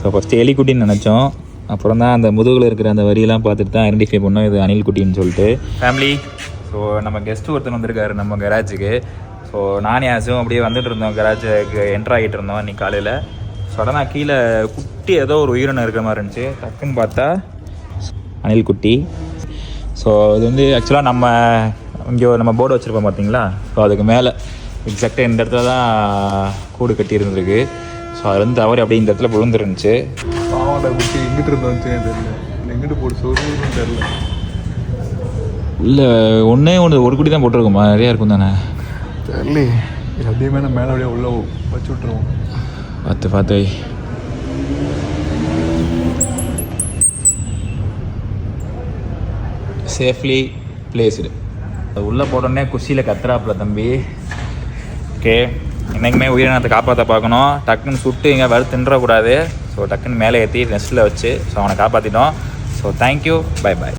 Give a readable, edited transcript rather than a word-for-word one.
So first எலிக்குட்டின்னு நினச்சோம். அப்புறம் தான் அந்த முதுகில் இருக்கிற அந்த வரியெல்லாம் பார்த்துட்டு தான் ஐடென்டிஃபை பண்ணோம் இது அணில் குட்டின்னு சொல்லிட்டு. ஃபேமிலி, ஸோ நம்ம கெஸ்ட்டு ஒருத்தர் வந்திருக்காரு நம்ம கராஜுக்கு. ஸோ நானே ஆசும் அப்படியே வந்துட்டு இருந்தோம், கராஜுக்கு என்ட்ரு ஆகிட்டு இருந்தோம் அன்றைக்கி காலையில். சடனாக கீழே குட்டி ஏதோ ஒரு உயிரினம் இருக்கிற மாதிரி இருந்துச்சு. டக்குன்னு பார்த்தா அணில் குட்டி. ஸோ இது வந்து ஆக்சுவலாக நம்ம இங்கே நம்ம போர்டு வச்சுருப்போம் பார்த்தீங்களா, ஸோ அதுக்கு மேலே எக்ஸாக்டாக இந்த இடத்துல தான் கூடு கட்டி இருந்திருக்கு. ஸோ அது வந்து தவறி அப்படியே இந்த இடத்துல விழுந்துருந்துச்சு. பாவாடை குட்டி எங்கிட்டு இருந்துச்சுன்னே தெரியல, எங்கிட்டு போட்டு சொல்லுன்னு தெரியல. இல்லை ஒன்று ஒரு குட்டி தான் போட்டிருக்குமா, நிறையா இருக்கும் தானே தெரியல. எல்லாத்தையுமே நம்ம மேலே அப்படியே உள்ளே வச்சு விட்ருவோம். பார்த்து சேஃப்லி பிளேஸ்டு. அது உள்ளே போட்டோன்னே குஷியில் கத்துறாப்புல தம்பி. ஓகே, என்றைக்குமே உயிரினத்தை காப்பாற்ற பார்க்கணும். டக்குன்னு சுட்டு இங்கே வறு தின்றக்கூடாது. ஸோ டக்குன்னு மேலே ஏற்றி நெஸ்ட்டில் வச்சு ஸோ அவனை காப்பாற்றிட்டோம். ஸோ தேங்க்யூ, பை பாய்.